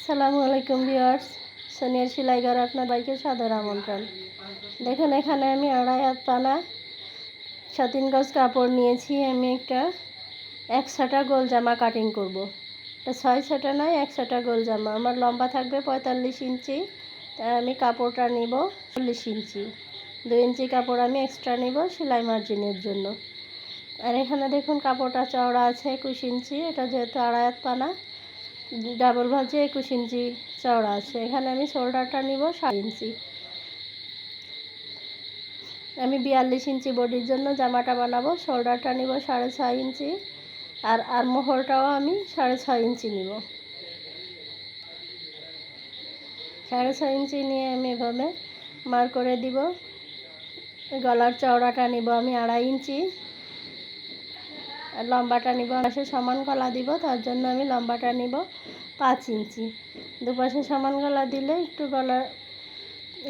আসসালামু আলাইকুম ভিউয়ার্স, সোনিয়ার সেলাই ঘরে আপনার বাইকে সাদর আমন্ত্রণ। দেখুন, এখানে আমি আড়াই হাত পানা 3 গজ কাপড় নিয়েছি। আমি একটা 1 ছাটা গোল জামা কাটিং করব। এটা 6 ছাটা নয়, 1 ছাটা গোল জামা। আমার লম্বা থাকবে 45 ইঞ্চি, তাই আমি কাপড়টা নিব 40 ইঞ্চি। 2 ইঞ্চি কাপড় আমি এক্সট্রা নিব সেলাই মার্জিনের জন্য। আর এখানে দেখুন কাপড়টা চওড়া আছে 21 ইঞ্চি। এটা যেহেতু আড়াই হাত পানা, ডাবল ভাঁজে 21 ইঞ্চি চওড়া আছে। এখানে আমি শোল্ডারটা নিব 7 ইঞ্চি। আমি 42 ইঞ্চি বডির জন্য জামাটা বানাবো। শোল্ডারটা নিব 6.5 ইঞ্চি, আর আর্মহোলটাও আমি 6.5 ইঞ্চি নিব। 6.5 ইঞ্চি নিয়ে আমি এভাবে মার্ক করে দিব। গলার চওড়াটা নিব আমি 2.5 ইঞ্চি, আর লম্বাটা নিব, পাশে সমান গলা দিব, তার জন্য আমি লম্বাটা নিব 5 ইঞ্চি। দুপাশে সমান গলা দিলে একটু গলার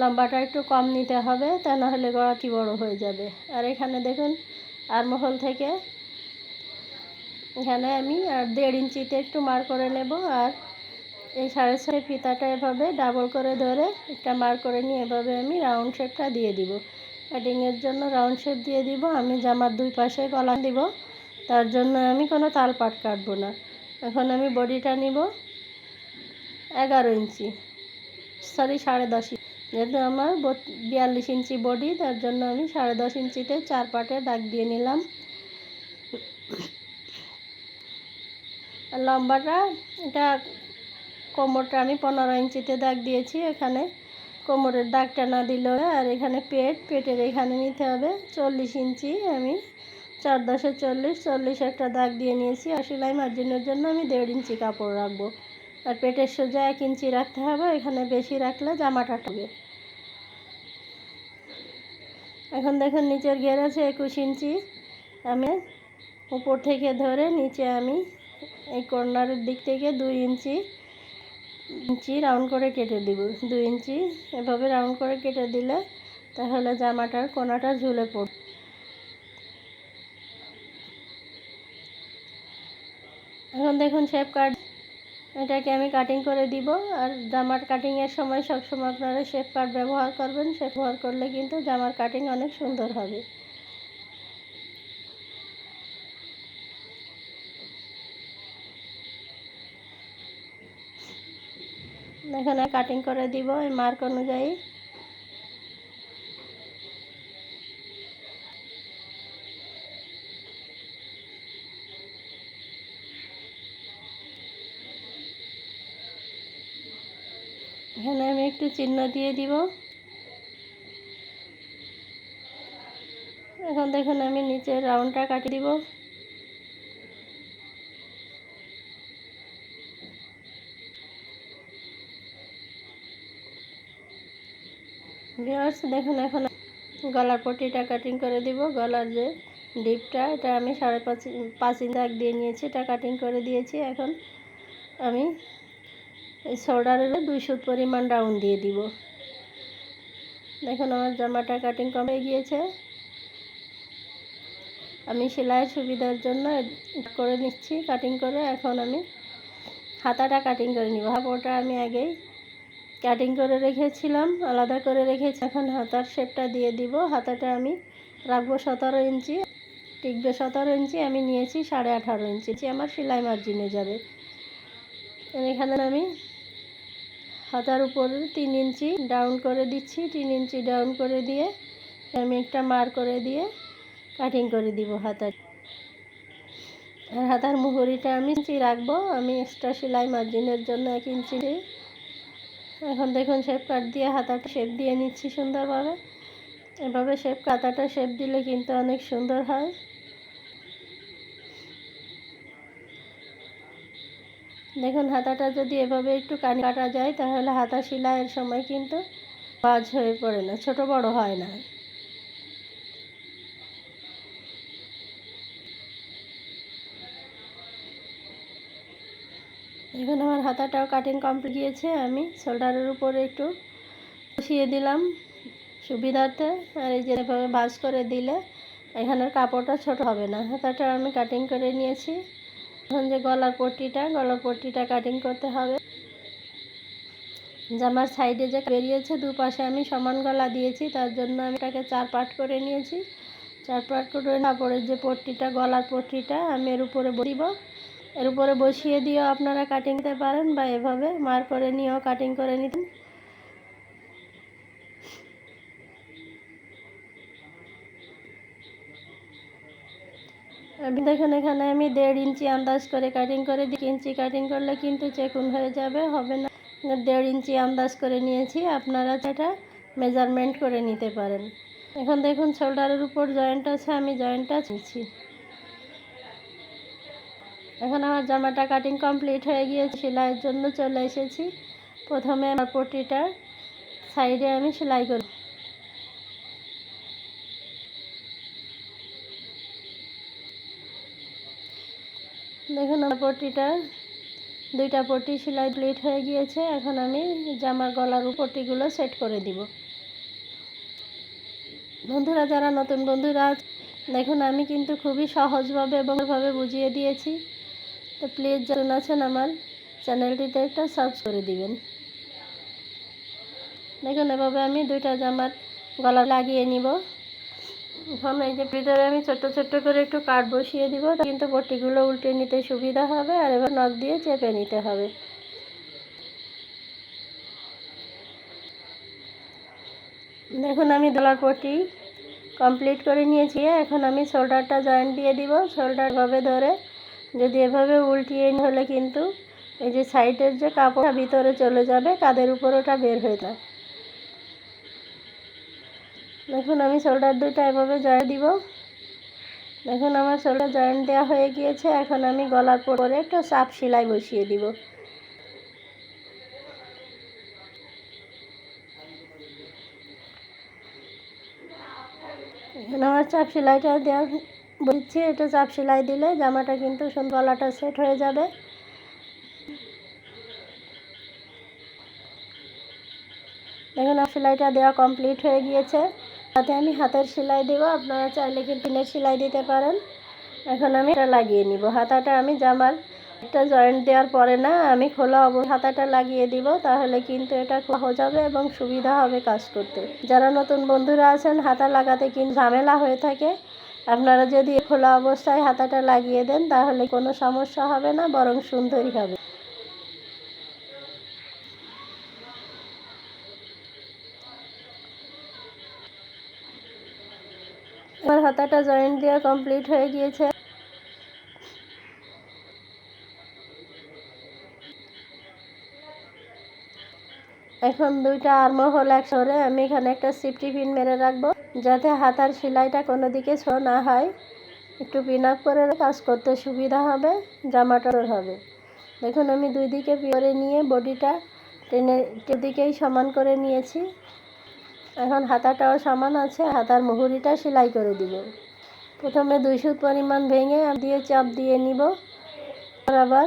লম্বাটা একটু কম নিতে হবে, তা না হলে গলাটি বড় হয়ে যাবে। আর এখানে দেখুন আর্মহোল থেকে এখানে আমি 1.5 ইঞ্চিতে একটু মার্ক করে নেব। আর এই 6.5 ফিতাটা এভাবে ডাবল করে ধরে একটা মার্ক করে নিয়ে এভাবে আমি রাউন্ড শেপটা দিয়ে দিব। কাটিংয়ের জন্য রাউন্ড শেপ দিয়ে দিব। আমি জামার দুই পাশে গলা দিব, তার জন্য আমি কোনো তালপাট কাটবো না। এখন আমি বডিটা নিব 11 ইঞ্চি, সরি 10.5 ইঞ্চি। যেহেতু আমার 42 ইঞ্চি বডি, তার জন্য আমি 10.5 ইঞ্চিতে 4 পাটে দাগ দিয়ে নিলাম। আর লম্বাটা, এটা কোমরটা আমি 15 ইঞ্চিতে দাগ দিয়েছি। এখানে কোমরের দাগটা না দিলেও। আর এখানে পেটের এখানে নিতে হবে 40 ইঞ্চি। আমি 4×10 40 একটা দাগ দিয়ে নিয়েছি। আর সেলাই মার্জিনের জন্য আমি 1.5 ইঞ্চি কাপড় রাখবো। আর পেটের সোজা 1 ইঞ্চি রাখতে হবে, এখানে বেশি রাখলে জামাটা টানবে। এখন দেখুন নিচের ঘের আছে 21 ইঞ্চি। আমি উপর থেকে ধরে নিচে আমি এই কর্নারের দিক থেকে 2 ইঞ্চি রাউন্ড করে কেটে দিব। 2 ইঞ্চি এভাবে রাউন্ড করে কেটে দিলে তাহলে জামাটার কোনাটা ঝুলে পড়বে। এখন দেখুন শেপ কাট, এটাকে আমি কাটিং করে দিব। আর জামার কাটিংয়ের সময় সবসময় আপনারা শেপ কাট ব্যবহার করবেন। শেপ ব্যবহার করলে কিন্তু জামার কাটিং অনেক সুন্দর হবে। এখানে কাটিং করে দিব এই মার্ক অনুযায়ী। এখানে আমি একটু চিহ্ন দিয়ে দিব। এখন দেখুন আমি নিচে রাউন্ডটা কাটিয়ে দিব। ভিউয়ার্স দেখুন, এখন গলার পট্টিটা কাটিং করে দিব। গলার যে ডিপটা, এটা আমি 5.5 ইঞ্চি দাগ দিয়ে নিয়েছি, এটা কাটিং করে দিয়েছি। এখন আমি এই শোল্ডারের 2 সুত পরিমাণ রাউন্ড দিয়ে দিব। দেখুন আমার জামাটা কাটিং কমে গিয়েছে। আমি সেলাইয়ের সুবিধার জন্য করে নিচ্ছি কাটিং করে। এখন আমি হাতাটা কাটিং করে নিব। কাপড়টা আমি আগেই কাটিং করে রেখেছিলাম, আলাদা করে রেখেছি। এখন হাতার শেপটা দিয়ে দিব। হাতাটা আমি রাখবো 17 ইঞ্চি, টিকবে 17 ইঞ্চি। আমি নিয়েছি 18.5 ইঞ্চি, আমার সেলাই মার্জিনে যাবে। এখানে আমি হাতার উপরে 3 ইঞ্চি ডাউন করে দিচ্ছি। 3 ইঞ্চি ডাউন করে দিয়ে আমি একটা মার্ক করে দিয়ে কাটিং করে দিব হাতার। আর হাতার মুহুরিটা আমি ইঞ্চি রাখবো, আমি এক্সট্রা সেলাই মার্জিনের জন্য 1 ইঞ্চি দিই। এখন দেখুন শেপ কাট দিয়ে হাতাটা শেপ দিয়ে নিচ্ছি সুন্দরভাবে। এভাবে হাতাটা শেপ দিলে কিন্তু অনেক সুন্দর হয়। দেখুন হাতাটা যদি এভাবে একটু কানি কাটা যায়, তাহলে হাতা সেলাইয়ের সময় কিন্তু ভাঁজ হয়ে পড়ে না, ছোট বড় হয় না। এখন আমার হাতাটাও কাটিং কমপ্লিট গিয়েছে। আমি শোল্ডারের উপরে একটু বসিয়ে দিলাম সুবিধার্থে। আর এই যে এভাবে ভাঁজ করে দিলে এখানের কাপড়টা ছোট হবে না। হাতাটা আমি কাটিং করে নিয়েছি। এখন যে গলার পট্টিটা কাটিং করতে হবে। জামার সাইডে যে বেরিয়েছে দুপাশে আমি সমান গলা দিয়েছি, তার জন্য আমি এটাকে 4 পার্ট করে নিয়েছি। 4 পার্ট করে কাপড়ের যে পট্টিটা, গলার পট্টিটা আমি এর উপরে দিব। এর উপরে বসিয়ে দিয়েও আপনারা কাটিং নিতে পারেন বা এভাবে মার করে নিয়েও কাটিং করে নিতেন। দেখুন এখানে আমি 1.5 ইঞ্চি আন্দাজ করে কাটিং করে 1 ইঞ্চি কাটিং করলে কিন্তু চেকুন হয়ে যাবে, হবে না। 1.5 ইঞ্চি আন্দাজ করে নিয়েছি, আপনারা সেটা মেজারমেন্ট করে নিতে পারেন। এখন দেখুন শোল্ডারের উপর জয়েন্ট আছে, আমি জয়েন্টটা নিচ্ছি। এখন আমার জামাটা কাটিং কমপ্লিট হয়ে গিয়েছে, সেলাইয়ের জন্য চলে এসেছি। প্রথমে আমার পট্টিটার সাইডে আমি সেলাই করি। দেখুন আমার পট্টিটার 2টা পট্টি সেলাই কমপ্লিট হয়ে গিয়েছে। এখন আমি জামার গলার পট্টিগুলো সেট করে দিব। বন্ধুরা, যারা নতুন বন্ধুরা দেখুন আমি কিন্তু খুবই সহজভাবে এবং ভাবে বুঝিয়ে দিয়েছি, তো প্লিজ যারা আছেন আমার চ্যানেলটিতে একটা সাবস্ক্রাইব করে দিবেন। দেখুন এভাবে আমি 2টা জামার গলা লাগিয়ে নিব। এখন এই যে ভিতরে আমি ছোট্ট ছোট্ট করে একটু কাট বসিয়ে দিব, কিন্তু পট্টিগুলো উল্টে নিতে সুবিধা হবে, আর এবার নখ দিয়ে চেপে নিতে হবে। দেখুন আমি গলার পট্টি কমপ্লিট করে নিয়েছি। এখন আমি শোল্ডারটা জয়েন্ট দিয়ে দিব। শোল্ডার ভাবে ধরে যদি এভাবে উল্টিয়ে হলে কিন্তু এই যে সাইডের যে কাপড়টা ভিতরে চলে যাবে, কাঁধের উপর ওটা বের হয়ে যায়। দেখুন আমি শোল্ডার 2টা এভাবে জয়েন্ট দিব। দেখুন আমার শোল্ডার জয়েন্ট দেওয়া হয়ে গিয়েছে। এখন আমি গলার পরে একটা চাপ সেলাই বসিয়ে দিব। এখন আমার চাপ সেলাইটা দেওয়া বলছি, এটা চাপ সেলাই দিলে জামাটা কিন্তু সুন্দর গলাটা সেট হয়ে যাবে। দেখুন আমার সেলাইটা দেওয়া কমপ্লিট হয়ে গিয়েছে। তাতে আমি হাতের সেলাই দেবো, আপনারা চাইলে কিন্তু পিনের সেলাই দিতে পারেন। এখন আমি এটা লাগিয়ে নিব। হাতাটা আমি জামার একটা জয়েন্ট দেওয়ার পরে না, আমি খোলা হাতাটা লাগিয়ে দিব, তাহলে কিন্তু এটা সহজ হবে এবং সুবিধা হবে কাজ করতে। যারা নতুন বন্ধুরা আছেন হাতা লাগাতে কিন্তু ঝামেলা হয়ে থাকে, আপনারা যদি খোলা অবস্থায় হাতাটা লাগিয়ে দেন তাহলে কোনো সমস্যা হবে না, বরং সুন্দরই হবে। আমার হাতাটা জয়েন্ট দেওয়া কমপ্লিট হয়ে গিয়েছে। এখন 2টা আর্মহোল একসরে আমি এখানে একটা সেফটি পিন মেরে রাখবো, যাতে হাতার সেলাইটা কোনো দিকে ছো না হয়। একটু পিন আপ করে কাজ করতে সুবিধা হবে, জামাটার হবে। দেখুন আমি 2 দিকে করে নিয়ে বডিটা টেনে দিকেই সমান করে নিয়েছি। এখন হাতাটাও সমান আছে, হাতার মুহুরিটা সেলাই করে দিব। প্রথমে 2 সুত পরিমাণ ভেঙে দিয়ে চাপ দিয়ে নিব, আর আবার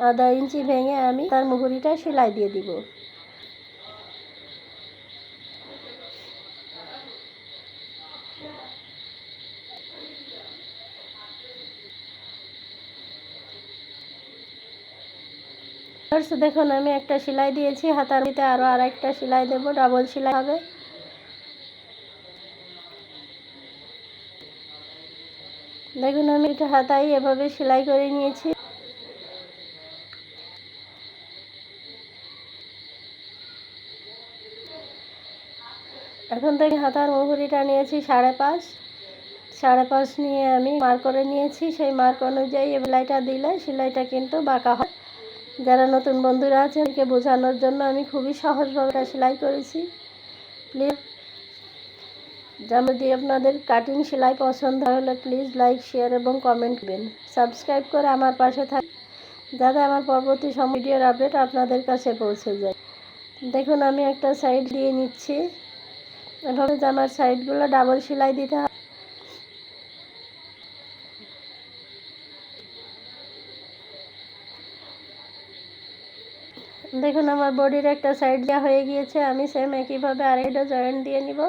আধা ইঞ্চি ভেঙে আমি তার মুহুরিটা সেলাই দিয়ে দিব। দেখুন আমি একটা সেলাই দিয়েছি, হাতার ভিতরে আরও আরেকটা সেলাই দেব, ডাবল সেলাই হবে। দেখুন আমি এটা হাতায় এভাবে সেলাই করে নিয়েছি। এখন থেকে হাতার মুহুরিটা নিয়েছি 5.5 নিয়ে আমি মার্ক করে নিয়েছি। সেই মার্ক অনুযায়ী সেলাইটা দিলে সেলাইটা কিন্তু বাঁকা হয়। যারা নতুন বন্ধুরা আছে তাদেরকে বোঝানোর জন্য আমি খুবই সহজভাবে সেলাই করেছি। প্লিজ যদি আপনাদের কাটিং সেলাই পছন্দ হলে প্লিজ লাইক, শেয়ার এবং কমেন্ট করবেন। সাবস্ক্রাইব করে আমার পাশে থাকবেন, যাতে আমার পরবর্তী ভিডিওর আপডেট আপনাদের কাছে পৌঁছে যায়। দেখুন আমি একটা সাইড দিয়ে নিচ্ছি, এভাবে জামার সাইডগুলো ডাবল সেলাই দিতে হবে। দেখুন আমার বডির একটা সাইড দেওয়া হয়ে গিয়েছে, আমি সেম একইভাবে আরেকটা জয়েন্ট দিয়ে নিব।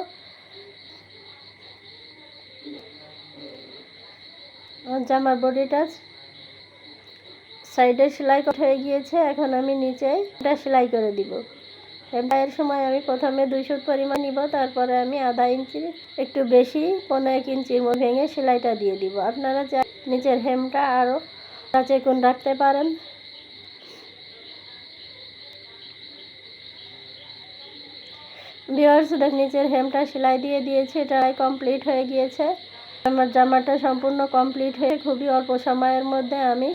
জামার বডিটা সাইডে সেলাই হয়ে গিয়েছে, এখন আমি নিচে এটা সেলাই করে দিব। এর সময় আমি প্রথমে 2 সুত পরিমাণ নিব, তারপরে আমি আধা ইঞ্চি একটু বেশি 1.5 ইঞ্চির মতো ভেঙে সেলাইটা দিয়ে দিব। আপনারা নিচের হেমটা আরও চিকন রাখতে পারেন। ভিউয়ার্স, নিচের হেমটা সেলাই দিয়ে দিয়েছি, এটা কমপ্লিট হয়ে গিয়েছে। আমার জামাটা সম্পূর্ণ কমপ্লিট হয়ে খুবই অল্প সময়ের মধ্যে আমি